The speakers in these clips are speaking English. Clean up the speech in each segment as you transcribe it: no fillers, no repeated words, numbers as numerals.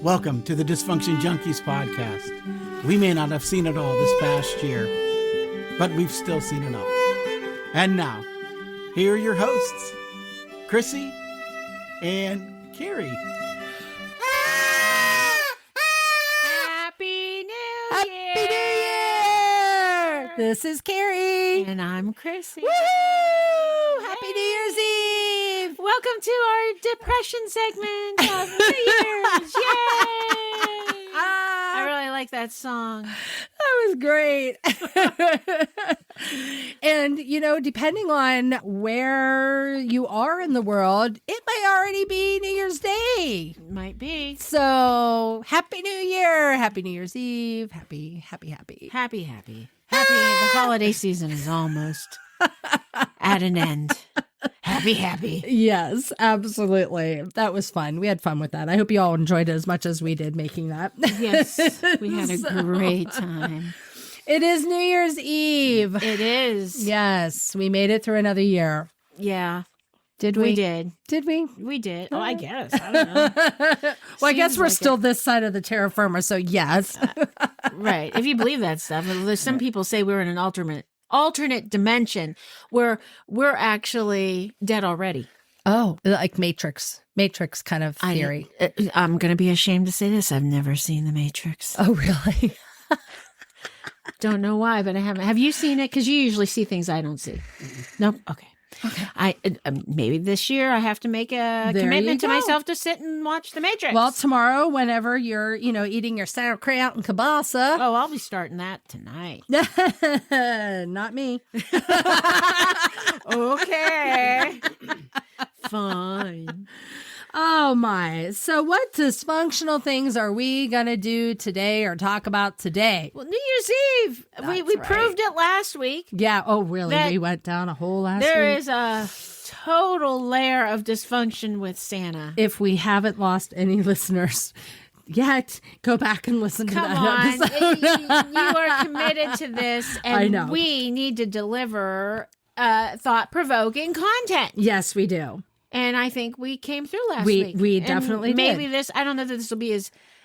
Welcome to the Dysfunction Junkies podcast. We may not have seen it all this past year, but we've still seen enough. And now, here are your hosts, Chrissy and Carrie. Happy New Happy Year! New Year! This is Carrie. And I'm Chrissy. Woohoo! Happy New Year's Eve! Welcome to our depression segment of New Year's. Yay! I really like that song. That was great. And, depending on where you are in the world, it may already be New Year's Day. Might be. So, Happy New Year. Happy New Year's Eve. Happy. Happy. The holiday season is almost at an end. Happy. Yes, absolutely. That was fun. We had fun with that. I hope you all enjoyed it as much as we did making that. Yes, we had a great time. It is New Year's Eve. It is. Yes, we made it through another year. Yeah. Did we? We did. Did we? We did. Oh, I guess. I don't know. Well, I guess Seems we're like still this side of the terra firma, so yes. Right. If you believe that stuff. There's some people say we're in an alternate dimension where we're actually dead already. Oh, like Matrix kind of theory. I'm going to be ashamed to say this. I've never seen The Matrix. Oh, really? Don't know why, but I haven't. Have you seen it? Because you usually see things I don't see. Nope. Okay. I maybe this year I have to make a commitment to myself to sit and watch The Matrix. Well, tomorrow, whenever you're, eating your sauerkraut and kielbasa. Oh, I'll be starting that tonight. Not me. Okay. Fine. Oh my. So what dysfunctional things are we going to do today or talk about today? Well, New Year's Eve. We proved it last week. Yeah. Oh, really? We went down a whole last week. There is a total layer of dysfunction with Santa. If we haven't lost any listeners yet, go back and listen to that episode. You are committed to this, and I know. We need to deliver thought-provoking content. Yes, we do. And I think we came through last week. We definitely maybe did. I don't know that this will be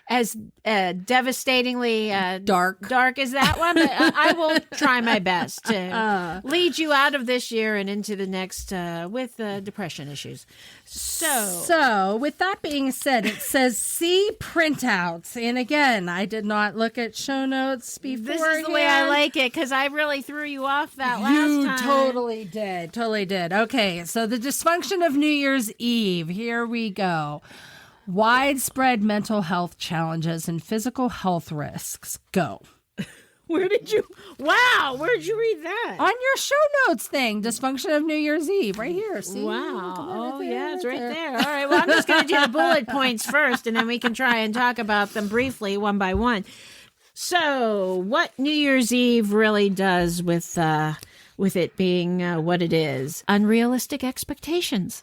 as devastatingly dark as that one, but I will try my best to lead you out of this year and into the next with depression issues. So with that being said, it says see printouts. And again, I did not look at show notes before. This is the way I like it, because I really threw you off that last time. You totally did. Okay, so the dysfunction of New Year's Eve. Here we go. Widespread mental health challenges and physical health risks. Go. Where'd you read that? On your show notes thing, dysfunction of New Year's Eve, right here. See? Wow. Oh, yeah, it's right there. All right, well, I'm just going to do the bullet points first, and then we can try and talk about them briefly, one by one. So, what New Year's Eve really does with it being what it is. Unrealistic expectations.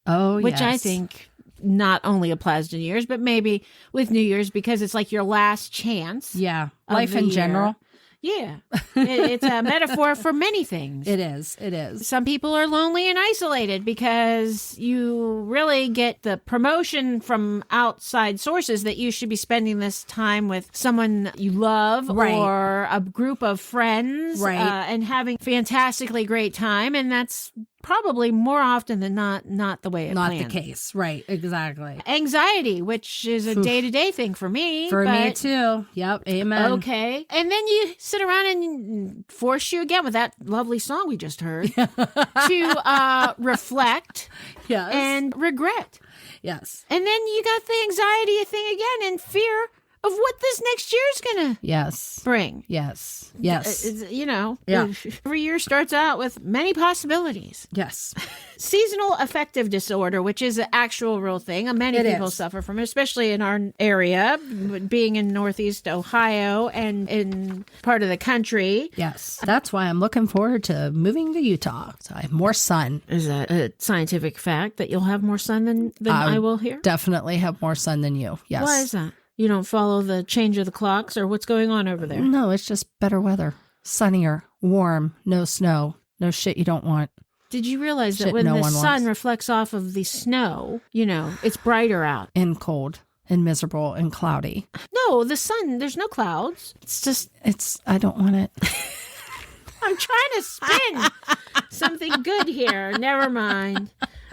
Oh, which I think not only applies to New Year's, but maybe with New Year's, because it's like your last chance. Yeah. Life in general. Yeah. It's a metaphor for many things. It is. Some people are lonely and isolated because you really get the promotion from outside sources that you should be spending this time with someone you love, right, or a group of friends, right, and having fantastically great time. And that's probably more often than not the way it planned. Not the case. Right. Exactly. Anxiety, which is a day-to-day thing for me. For me too. Yep. Amen. Okay. And then you sit around and force you again with that lovely song we just heard to reflect, yes, and regret. Yes. And then you got the anxiety thing again and fear of what this next year's going to bring. Yes. Every year starts out with many possibilities. Yes. Seasonal affective disorder, which is an actual real thing. Many people suffer from it, especially in our area, being in Northeast Ohio and in part of the country. Yes. That's why I'm looking forward to moving to Utah. So I have more sun. Is that a scientific fact that you'll have more sun than I will here? Definitely have more sun than you. Yes. Why is that? You don't follow the change of the clocks, or what's going on over there? No, it's just better weather. Sunnier, warm, no snow, no shit you don't want. Did you realize that when the sun reflects off of the snow, it's brighter out? And cold. and miserable and cloudy. No, the sun, there's no clouds. I don't want it. I'm trying to spin something good here. Never mind.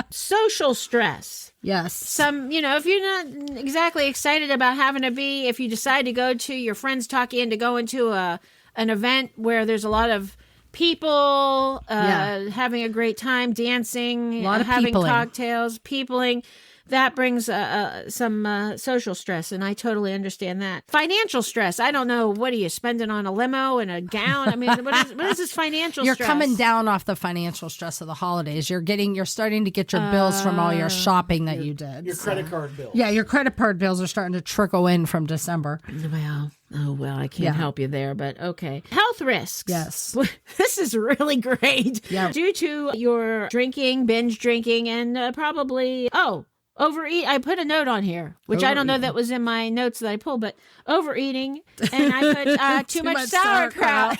Social stress. Yes. If you're not exactly excited about having to be, if you decide to go to your friends talk you into going to an event where there's a lot of people having a great time, dancing, a lot of having peopling. cocktails, peopling. That brings some social stress, and I totally understand that. Financial stress. I don't know. What are you spending on a limo and a gown? I mean, what is this financial stress? You're coming down off the financial stress of the holidays. You're starting to get your bills from all your shopping that you did. Your credit card bills. Yeah, your credit card bills are starting to trickle in from December. Well, I can't help you there, but okay. Health risks. Yes. This is really great. Yeah. Due to your drinking, binge drinking, and probably, overeat. I put a note on here, which I don't know that was in my notes that I pulled, but overeating, and I put too much sauerkraut.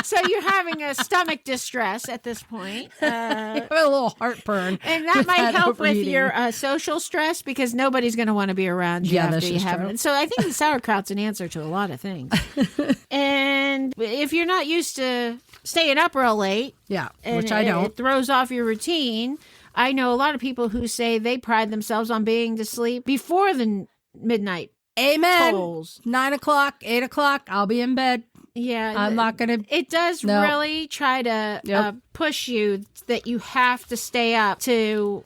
So you're having a stomach distress at this point. A little heartburn. And that might help with your social stress because nobody's going to want to be around you after you have it. So I think the sauerkraut's an answer to a lot of things. And if you're not used to staying up real late, which I don't, it throws off your routine. I know a lot of people who say they pride themselves on being to sleep before the midnight. Amen. Tolls. 9 o'clock, 8 o'clock, I'll be in bed. Yeah. I'm not going to. It does really try to push you that you have to stay up to,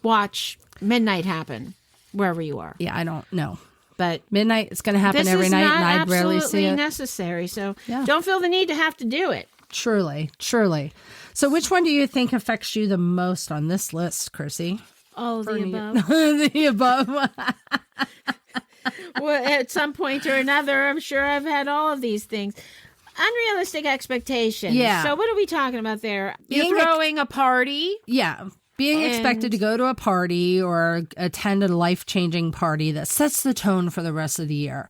watch midnight happen wherever you are. Yeah, I don't know. But midnight is going to happen every night, and I rarely see it. Necessary. So don't feel the need to have to do it. Truly. So which one do you think affects you the most on this list, Chrissy? All the above. The above. Well, at some point or another, I'm sure I've had all of these things. Unrealistic expectations. Yeah. So what are we talking about there? You're throwing a party. Yeah. Being expected to go to a party or attend a life-changing party that sets the tone for the rest of the year.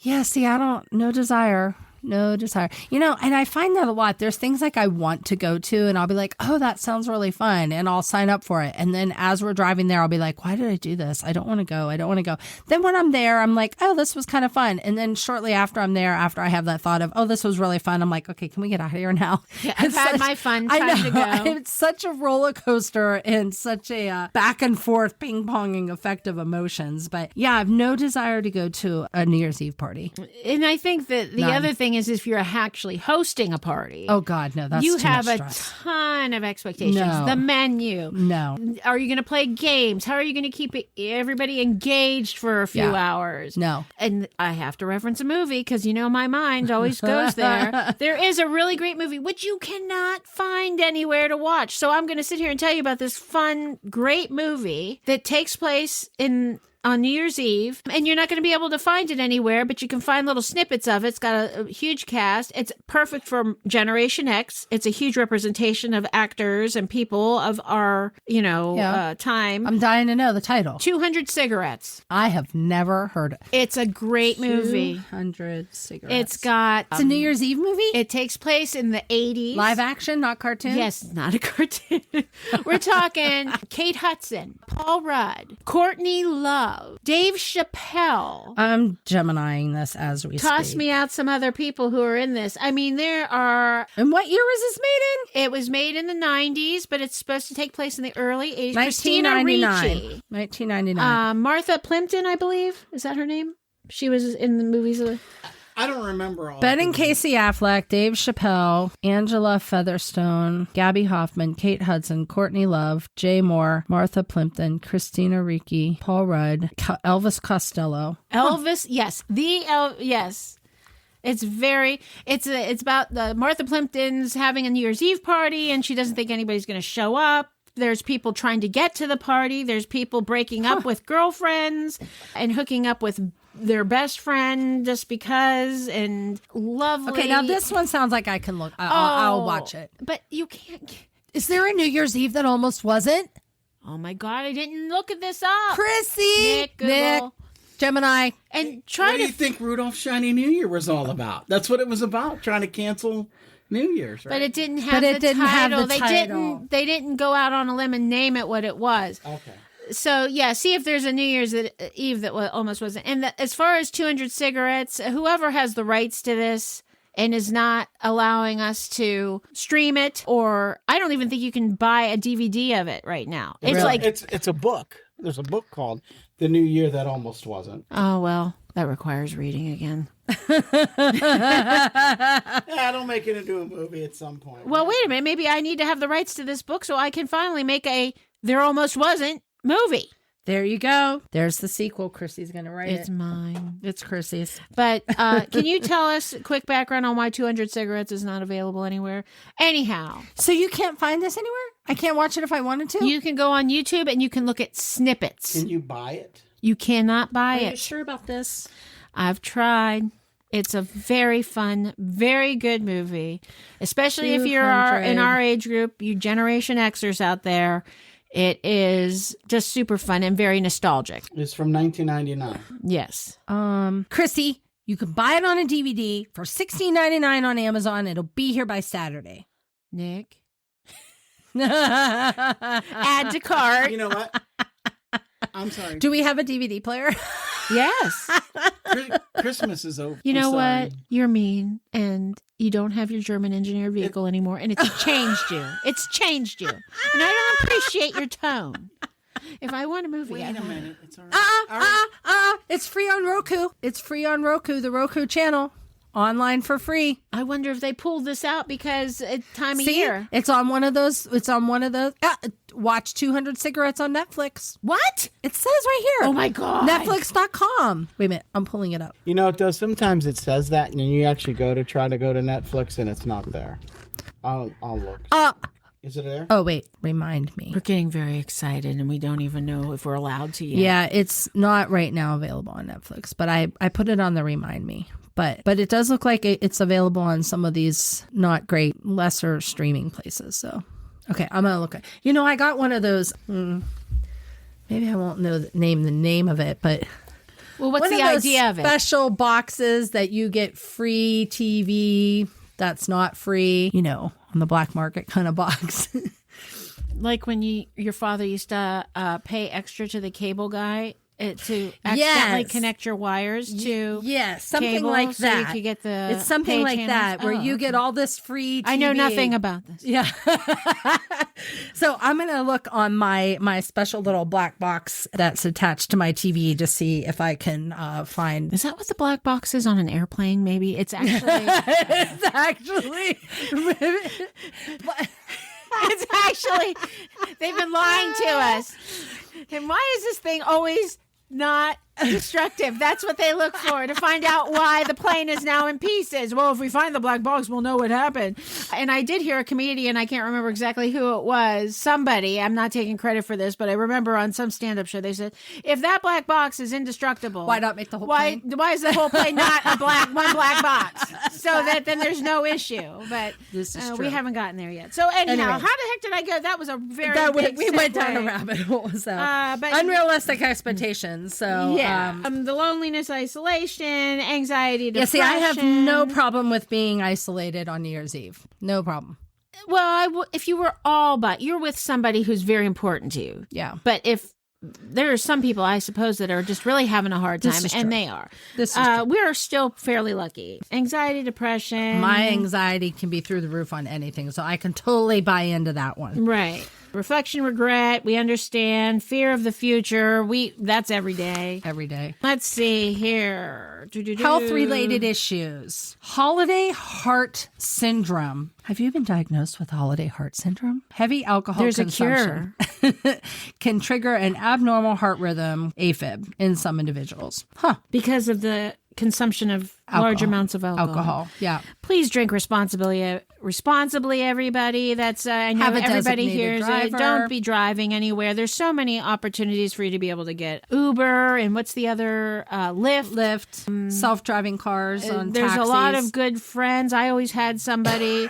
Yeah, see, no desire. And I find that a lot. There's things like I want to go to and I'll be like, oh, that sounds really fun. And I'll sign up for it. And then as we're driving there, I'll be like, why did I do this? I don't want to go. Then when I'm there, I'm like, oh, this was kind of fun. And then shortly after I'm there, after I have that thought of, oh, this was really fun, I'm like, okay, can we get out of here now? Yeah, I've had my fun. Time to go. It's such a roller coaster and such a back and forth ping ponging effect of emotions. But yeah, I have no desire to go to a New Year's Eve party. And I think that the other thing is if you're actually hosting a party. Oh God, no, that's you too have much a stress. ton of expectations. No. The menu. No. Are you going to play games? How are you going to keep everybody engaged for a few hours? No. And I have to reference a movie because my mind always goes there. There is a really great movie which you cannot find anywhere to watch. So I'm going to sit here and tell you about this fun, great movie that takes place on New Year's Eve, and you're not going to be able to find it anywhere, but you can find little snippets of it. It's got a huge cast. It's perfect for Generation X. It's a huge representation of actors and people of our, time. I'm dying to know the title. 200 Cigarettes. I have never heard it. It's a great movie. 200 Cigarettes. It's got... It's a New Year's Eve movie? It takes place in the 80s. Live action, not cartoon? Yes, not a cartoon. We're talking Kate Hudson, Paul Rudd, Courtney Love, Dave Chappelle. I'm Geminiing this as we Toss speak. me out some other people who are in this. I mean, there are... And what year was this made in? It was made in the 90s, but it's supposed to take place in the early 80s. 1999. 1999. Martha Plimpton, I believe. Is that her name? She was in the movies. I don't remember all. Ben and Casey Affleck, Dave Chappelle, Angela Featherstone, Gabby Hoffman, Kate Hudson, Courtney Love, Jay Moore, Martha Plimpton, Christina Ricci, Paul Rudd, Elvis Costello. Elvis, yes. Yes. It's about the Martha Plimpton's having a New Year's Eve party and she doesn't think anybody's going to show up. There's people trying to get to the party. There's people breaking up with girlfriends and hooking up with their best friend just because, and lovely. Okay, now this one sounds like I can look. I'll watch it. But you can't. Is there a New Year's Eve that almost wasn't? Oh my God, I didn't look at this up. Chrissy! Nick, Gemini. And what do you think Rudolph's Shiny New Year was all about? That's what it was about, trying to cancel New Year's, right? But it didn't have the title. They didn't go out on a limb and name it what it was. Okay. So yeah, see if there's a New Year's Eve that almost wasn't. And as far as 200 cigarettes, whoever has the rights to this and is not allowing us to stream it, or I don't even think you can buy a DVD of it right now. It's Really? like it's a book. There's a book called The New Year That Almost Wasn't. Oh well, that requires reading again. Yeah, don't make it into a movie at some point. Well, wait a minute. Maybe I need to have the rights to this book so I can finally make a There Almost Wasn't movie. There you go. There's the sequel. Chrissy's going to write It's it. mine. It's Chrissy's. But can you tell us a quick background on why 200 cigarettes is not available anywhere? Anyhow, So you can't find this anywhere? I can't watch it if I wanted to? you can go on YouTube and you can look at snippets. Can you buy it? You cannot buy Are you it. sure about this? I've tried. It's a very fun, very good movie, especially if you're in 200. our age group, you Generation Xers out there. It is just super fun and very nostalgic. It's from 1999. Yes. Chrissy, you can buy it on a DVD for $16.99 on Amazon. It'll be here by Saturday. Nick. Add to cart. You know what? I'm sorry. Do we have a DVD player? Yes. Christmas is over. You know I'm sorry. what? You're mean and you don't have your German engineered vehicle anymore and it's changed you. It's changed you. And I don't appreciate your tone. If I want a movie, Wait I a want minute. It's all right. It's free on Roku. It's free on Roku, the Roku channel. Online for free. I wonder if they pulled this out because it's time of See? year. It's on one of those. Watch 200 Cigarettes on Netflix. What? It says right here. Oh my God. Netflix.com. Wait a minute. I'm pulling it up. You know, it does. Sometimes it says that, and you actually try to go to Netflix, and it's not there. I'll look. Is it there? Oh, wait. Remind me. We're getting very excited and we don't even know if we're allowed to yet. Yeah, it's not right now available on Netflix, but I put it on the Remind Me. But it does look like it's available on some of these not great, lesser streaming places. So, okay, I'm going to look at You know, I got one of those. Maybe I won't name the name of it, but. Well, what's one the of those idea of it? Special boxes that you get free TV that's not free, you know, on the black market kind of box. Like when your father used to pay extra to the cable guy to accidentally connect your wires to something cable like so that. you could get the it's something pay like channels. that where Oh, you okay. get all this free TV. I know nothing about this. Yeah. So I'm going to look on my special little black box that's attached to my TV to see if I can find. Is that what the black box is on an airplane? Maybe it's actually. It's actually. It's actually. They've been lying to us. And why is this thing always not destructive? That's what they look for, to find out why the plane is now in pieces. Well, if we find the black box, we'll know what happened. And I did hear a comedian, I can't remember exactly who it was, somebody, I'm not taking credit for this, but I remember on some stand-up show they said, if that black box is indestructible, Why not make the whole plane? Why is the whole plane not one black box? So that then there's no issue. But This is we true. haven't gotten there yet. So anyhow, how Anyways. the heck did I go? That was a very big we went down a segue. rabbit hole. So But unrealistic expectations. So yeah, the loneliness, isolation, anxiety, depression. yeah. See, I have no problem with being isolated on New Year's Eve. No problem. Well, if you were you're with somebody who's very important to you. Yeah. But if there are some people, I suppose, that are just really having a hard This time, is and true. they are. This is true. We're still fairly lucky. Anxiety, depression. My anxiety can be through the roof on anything, so I can totally buy into that one. Right. Reflection, regret, we understand. Fear of the future, that's every day. Every day. Let's see here. Health-related issues. Holiday heart syndrome. Have you been diagnosed with holiday heart syndrome? Heavy alcohol There's a consumption can trigger an abnormal heart rhythm, AFib, in some individuals. Because of the consumption of large amounts of alcohol. Yeah. Please drink responsibly, everybody. That's I know Have a everybody designated hears it. driver. Don't be driving anywhere. There's so many opportunities for you to be able to get Uber and what's the other Lyft. Self-driving cars on There's taxis. a lot of good friends. I always had somebody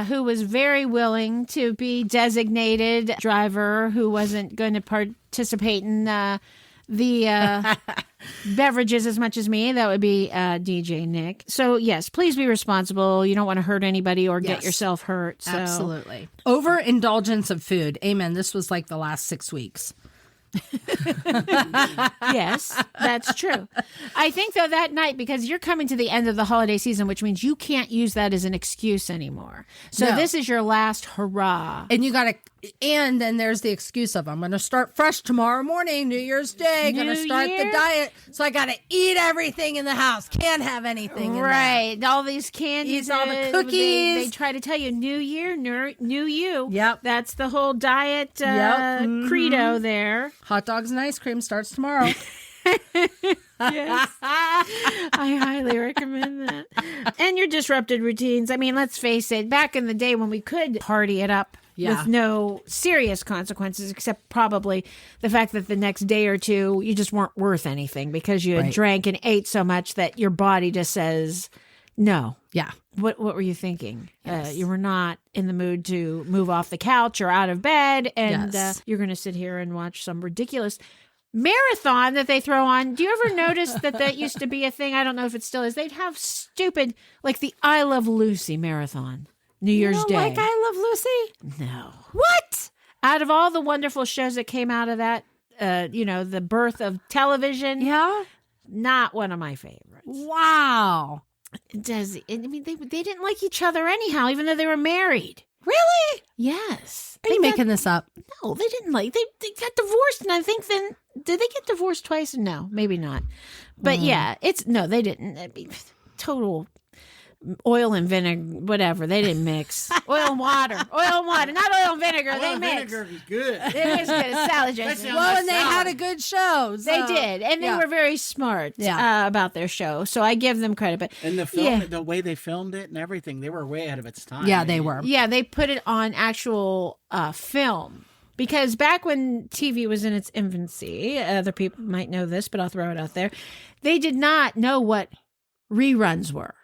who was very willing to be designated driver who wasn't going to participate in the beverages as much as me. That would be DJ Nick. So yes, please be responsible. You don't want to hurt anybody or get Yes. yourself hurt. So. Absolutely. Overindulgence of food. Amen. This was like the last 6 weeks. Yes, that's true. I think, though, that night, because you're coming to the end of the holiday season, which means you can't use that as an excuse anymore. So No. this is your last hurrah. And you got to, and then there's the excuse of, I'm going to start fresh tomorrow morning, New Year's Day, going to New start Year? the diet. So I got to eat everything in the house. Can't have anything in there. Right. All these candies. Eat all the They cookies. try to tell you, new year, new you. Yep. That's the whole diet credo there. Hot dogs and ice cream starts tomorrow. Yes. I highly recommend that. And your disrupted routines. I mean, let's face it, back in the day when we could party it up with no serious consequences, except probably the fact that the next day or two you just weren't worth anything because you had drank and ate so much that your body just says no. Yeah. What were you thinking? You were not in the mood to move off the couch or out of bed, and you're going to sit here and watch some ridiculous marathon that they throw on. Do you ever notice that used to be a thing? I don't know if it still is. They'd have stupid, like the I Love Lucy marathon, New Year's Day. Like I Love Lucy? No. What? Out of all the wonderful shows that came out of that, the birth of television, Yeah. not one of my favorites. Wow. I mean, they didn't like each other anyhow, even though they were married. Really? Yes. Are you making this up? No, they didn't like. They got divorced, and I think then did they get divorced twice? No, maybe not. But yeah, they didn't. I mean, total oil and vinegar, whatever. They didn't mix oil and water, not oil and vinegar. They mixed. Vinegar is good. They mixed good as salad dressing. Well, and they had a good show. So. They did, and they were very smart about their show. So I give them credit. But And the film, the way they filmed it and everything, they were way ahead of its time. Yeah, they were. Yeah, they put it on actual film. Because back when TV was in its infancy, other people might know this, but I'll throw it out there. They did not know what reruns were.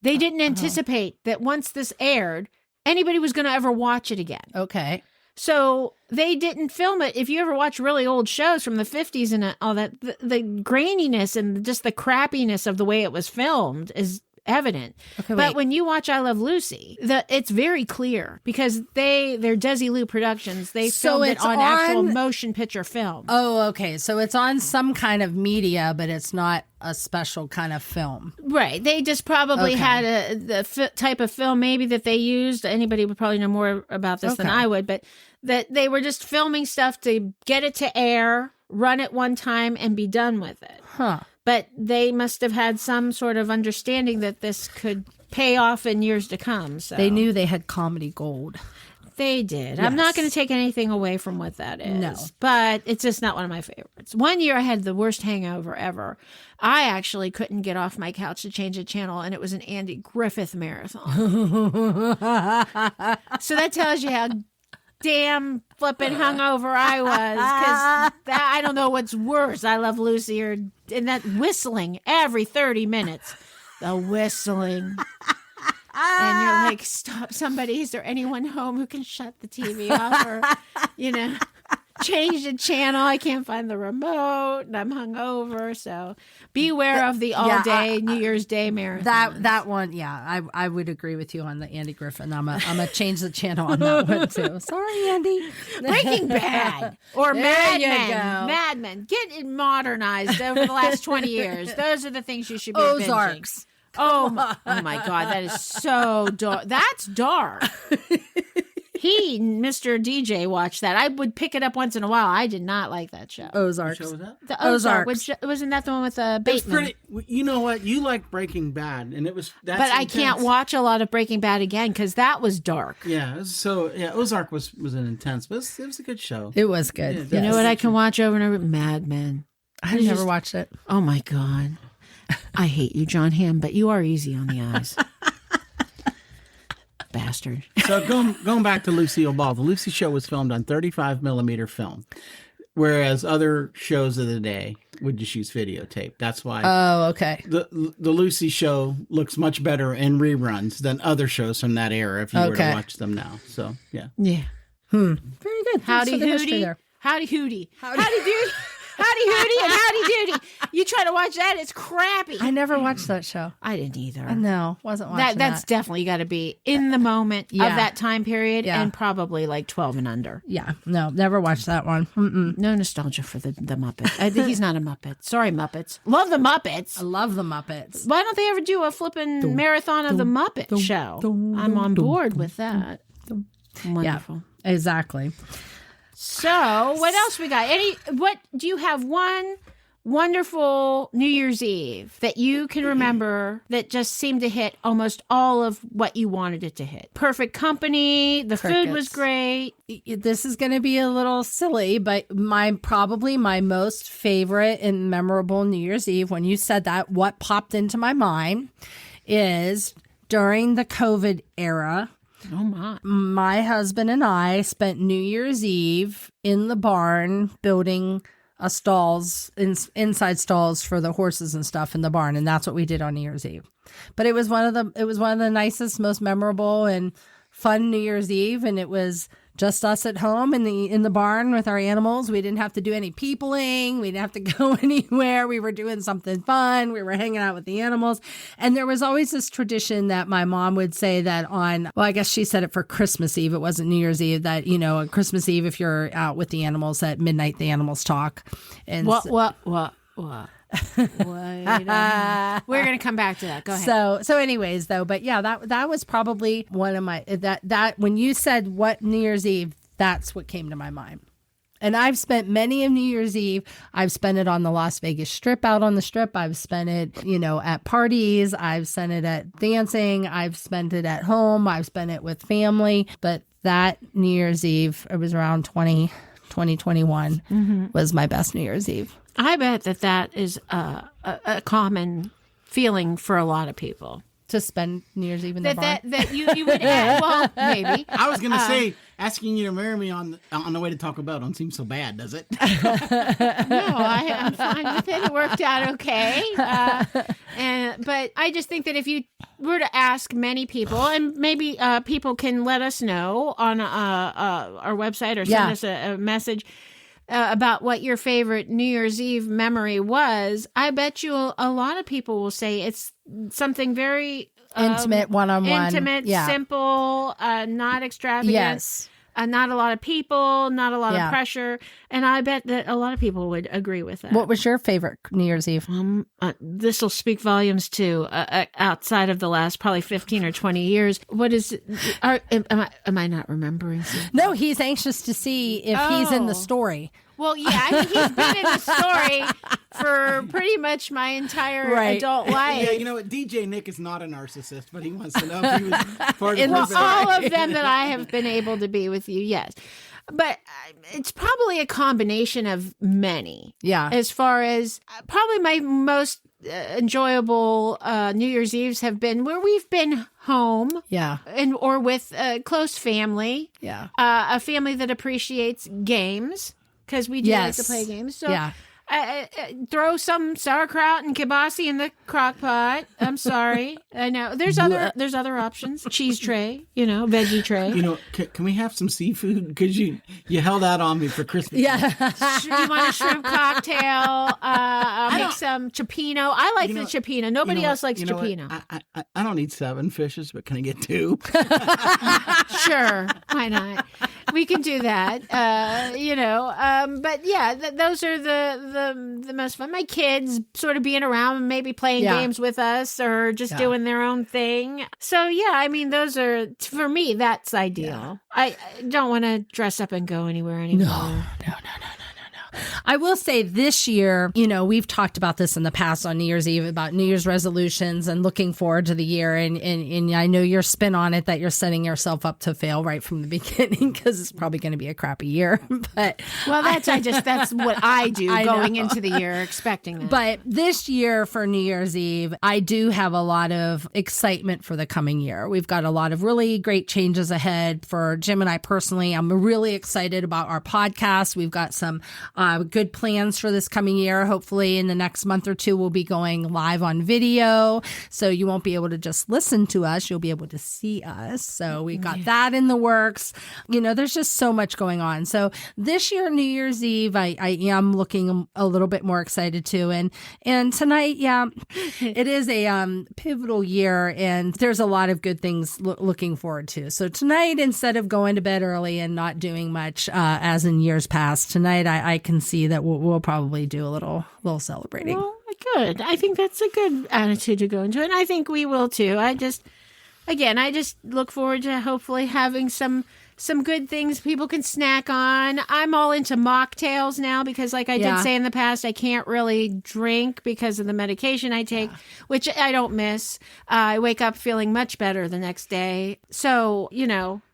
They didn't anticipate that once this aired, anybody was going to ever watch it again. Okay. So they didn't film it. If you ever watch really old shows from the 50s and all that, the graininess and just the crappiness of the way it was filmed is evident. Okay, but when you watch I Love Lucy, it's very clear because they're Desilu Productions. They filmed it on actual motion picture film. Oh, okay. So it's on some kind of media, but it's not a special kind of film. Right. They just probably had the type of film maybe that they used. Anybody would probably know more about this than I would, but that they were just filming stuff to get it to air, run it one time, and be done with it. Huh. But they must have had some sort of understanding that this could pay off in years to come. So They knew they had comedy gold. They did. I'm not going to take anything away from what that is. No. But it's just not one of my favorites. One year I had the worst hangover ever. I actually couldn't get off my couch to change a channel, and it was an Andy Griffith marathon. So that tells you how damn flippin' hungover I was, because I don't know what's worse. I Love Lucy and that whistling every 30 minutes. The whistling. And you're like, stop, somebody, is there anyone home who can shut the TV off or, change the channel? I can't find the remote and I'm hungover. So beware of the all day New Year's Day marathon. That one, I would agree with you on the Andy Griffin. I'm a change the channel on that one too. Sorry, Andy. Breaking Bad or There Mad you Men. go. Mad Men. Get it modernized over the last 20 years. Those are the things you should be Ozarks. binging. Oh my God, that is so dark. That's dark. Mr. DJ, watched that. I would pick it up once in a while. I did not like that show. Ozarks. What show was that? The Ozark, which wasn't that the one with It's Bateman? pretty. You know what? You like Breaking Bad, and it was. That's But I intense. can't watch a lot of Breaking Bad again because that was dark. Yeah. Ozark was an intense, but it was a good show. It was good. You know what I can watch over and over? Mad Men. I've never watched it. Oh my God. I hate you, John Hamm, but you are easy on the eyes. Bastard. So going back to Lucille Ball, the Lucy show was filmed on 35 millimeter film, whereas other shows of the day would just use videotape. That's why Oh, okay. the Lucy show looks much better in reruns than other shows from that era if you were to watch them now. So yeah. Yeah. Very good. Howdy Thanks for the history Hootie. there. Howdy Hootie. Howdy Doody. Howdy Howdy Hooty and Howdy Doody. You try to watch that, it's crappy. I never watched that show. I didn't either. No, wasn't watching That's definitely got to be in the moment of Yeah. that time period Yeah. and probably like 12 and under. Yeah, no, never watched that one. Mm-mm. No nostalgia for the Muppets. He's not a Muppet. Sorry, Muppets. Love the Muppets. I love the Muppets. Why don't they ever do a flipping marathon of the Muppet show? I'm on board with that. Wonderful. Yeah, exactly. So, what else we got? What do you have? One wonderful New Year's Eve that you can remember that just seemed to hit almost all of what you wanted it to hit. Perfect company. The food was great. This is going to be a little silly, but probably my most favorite and memorable New Year's Eve, when you said that, what popped into my mind is during the COVID era. Oh my. My husband and I spent New Year's Eve in the barn building inside stalls for the horses and stuff in the barn, and that's what we did on New Year's Eve. But it was one of the nicest, most memorable and fun New Year's Eve, and it was just us at home in the barn with our animals. We didn't have to do any peopling. We didn't have to go anywhere. We were doing something fun. We were hanging out with the animals. And there was always this tradition that my mom would say that I guess she said it for Christmas Eve. It wasn't New Year's Eve, that, on Christmas Eve, if you're out with the animals at midnight, the animals talk. And What? Wait a minute. We're going to come back to that. Go ahead. So anyways, though, but yeah, that was probably one of my, that when you said what New Year's Eve, that's what came to my mind. And I've spent many of New Year's Eve. I've spent it on the Las Vegas Strip, out on the Strip. I've spent it, at parties. I've spent it at dancing. I've spent it at home. I've spent it with family. But that New Year's Eve, it was around 2021, was my best New Year's Eve. I bet that is a common feeling for a lot of people. To spend New Year's Eve in the barn? That you would add, well, maybe. I was going to say, asking you to marry me on the way to Taco Bell don't seem so bad, does it? No, I'm fine with it. It worked out okay. But I just think that if you were to ask many people, and maybe people can let us know on our website or send us a message about what your favorite New Year's Eve memory was, I bet you a lot of people will say it's something very intimate, one-on-one. Intimate, simple, not extravagant. Yes. Not a lot of people, not a lot of pressure. And I bet that a lot of people would agree with that. What was your favorite New Year's Eve? This will speak volumes too, outside of the last probably 15 or 20 years. What is it? Am I not remembering something? No, he's anxious to see if he's in the story. Well, yeah, I think he's been in the story for pretty much my entire adult life. Yeah, you know what? DJ Nick is not a narcissist, but he wants to know if he was part of the all of them that I have been able to be with you, yes. But it's probably a combination of many. Yeah. As far as probably my most enjoyable New Year's Eves have been where we've been home. Yeah. Or with a close family. Yeah. A family that appreciates games. Because we do like to play games. So throw some sauerkraut and kielbasa in the crock pot. I'm sorry. I know. There's other options. Cheese tray, veggie tray. Can we have some seafood? Because you held out on me for Christmas. Yeah. You want a shrimp cocktail? I'll make some cioppino. I like the cioppino. Nobody else likes cioppino. I don't need 7 fishes, but can I get 2? Sure. Why not? We can do that. But yeah, those are the most fun. My kids sort of being around and maybe playing games with us or just doing their own thing. So yeah, I mean, those are, for me, that's ideal. Yeah. I don't want to dress up and go anywhere anymore. No. I will say this year, we've talked about this in the past on New Year's Eve about New Year's resolutions and looking forward to the year. And I know your spin on it that you're setting yourself up to fail right from the beginning because it's probably going to be a crappy year. But that's what I do going into the year, expecting that. But this year for New Year's Eve, I do have a lot of excitement for the coming year. We've got a lot of really great changes ahead for Jim and I personally. I'm really excited about our podcast. We've got some good plans for this coming year. Hopefully in the next month or two, we'll be going live on video. So you won't be able to just listen to us. You'll be able to see us. So we got that in the works. There's just so much going on. So this year, New Year's Eve, I am looking a little bit more excited too. And tonight, it is a pivotal year, and there's a lot of good things looking forward to. So tonight, instead of going to bed early and not doing much as in years past, tonight I can see that we'll probably do a little celebrating. Well, good. I think that's a good attitude to go into, and I think we will too. I just look forward to hopefully having some good things people can snack on. I'm all into mocktails now because, like I did say in the past, I can't really drink because of the medication I take, which I don't miss. I wake up feeling much better the next day. So,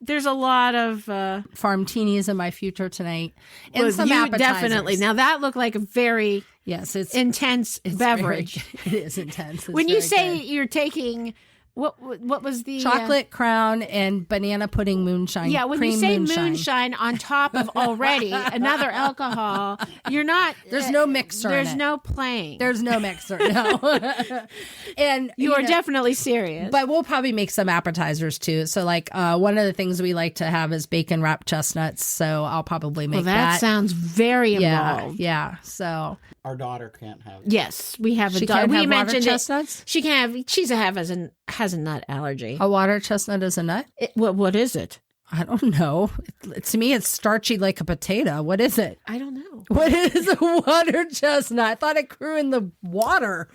there's a lot of Farmtinis in my future tonight. And some appetizers. Definitely. Now, that looked like a very it's intense beverage. It is intense. When you say you're taking... What was the chocolate crown and banana pudding moonshine? Yeah, when you say moonshine on top of already another alcohol, you're not. There's no mixer. There's no playing. There's no mixer. No. And you are definitely serious. But we'll probably make some appetizers too. So like one of the things we like to have is bacon wrapped chestnuts. So I'll probably make that. That sounds very involved. Yeah. So our daughter can't have it. Yes, we have a she daughter. Can't we have mentioned water chestnuts. She can have. She's has a nut allergy. A water chestnut is a nut? What is it? I don't know. To me, it's starchy like a potato. What is it? I don't know. What is a water chestnut? I thought it grew in the water.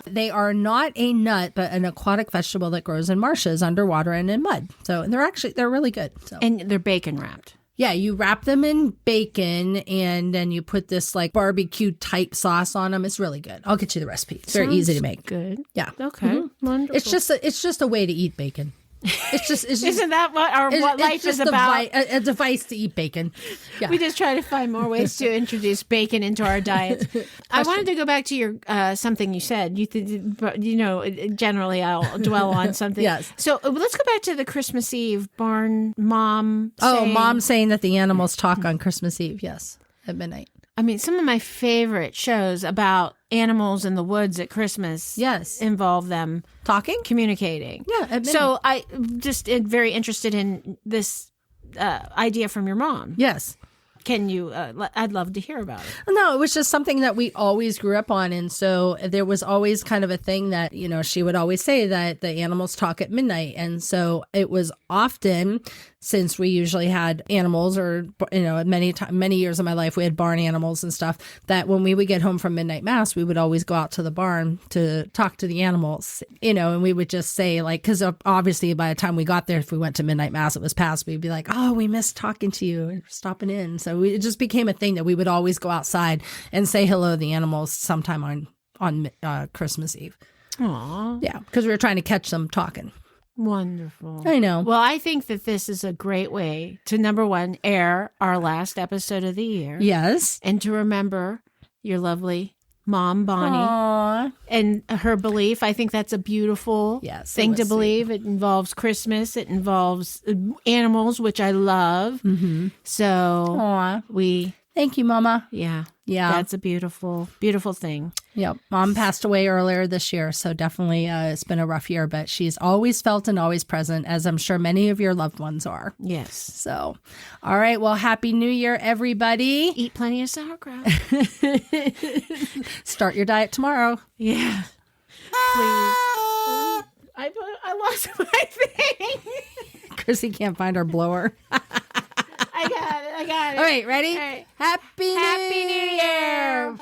They are not a nut, but an aquatic vegetable that grows in marshes, underwater, and in mud. So they're really good. So. And they're bacon wrapped. Yeah, you wrap them in bacon and then you put this like barbecue type sauce on them. It's really good. I'll get you the recipe. It's very easy to make. Good. Yeah. Okay. Wonderful. It's just a way to eat bacon. It's just isn't that what life is about? A device to eat bacon. Yeah. We just try to find more ways to introduce bacon into our diets. I wanted to go back to your something you said. Generally I'll dwell on something. Yes. So let's go back to the Christmas Eve barn mom. Mom saying that the animals talk on Christmas Eve. Yes, at midnight. I mean, some of my favorite shows about animals in the woods at Christmas involve them talking, communicating. Yeah. At midnight. So I just very interested in this idea from your mom. Yes. Can you, I'd love to hear about it. No, it was just something that we always grew up on. And so there was always kind of a thing that, she would always say that the animals talk at midnight. And so it was often, since we usually had animals or, many years of my life, we had barn animals and stuff, that when we would get home from midnight mass, we would always go out to the barn to talk to the animals, and we would just say because obviously by the time we got there, if we went to midnight mass, it was past, we'd be like, oh, we missed talking to you and stopping in. So it just became a thing that we would always go outside and say hello to the animals sometime on Christmas Eve. Aww. Yeah, because we were trying to catch them talking. Wonderful. I know. Well, I think that this is a great way to, number one, air our last episode of the year. Yes. And to remember your lovely mom, Bonnie. Aww. And her belief. I think that's a beautiful thing to believe. It involves Christmas. It involves animals, which I love. Mm-hmm. So thank you, Mama. Yeah. Yeah. That's a beautiful, beautiful thing. Yep. Mom passed away earlier this year, so definitely it's been a rough year, but she's always felt and always present, as I'm sure many of your loved ones are. Yes. So, all right. Well, Happy New Year, everybody. Eat plenty of sauerkraut. Start your diet tomorrow. Yeah. Please. I lost my thing. Chrissy can't find her blower. I got it. All right, ready? All right. Happy New Year.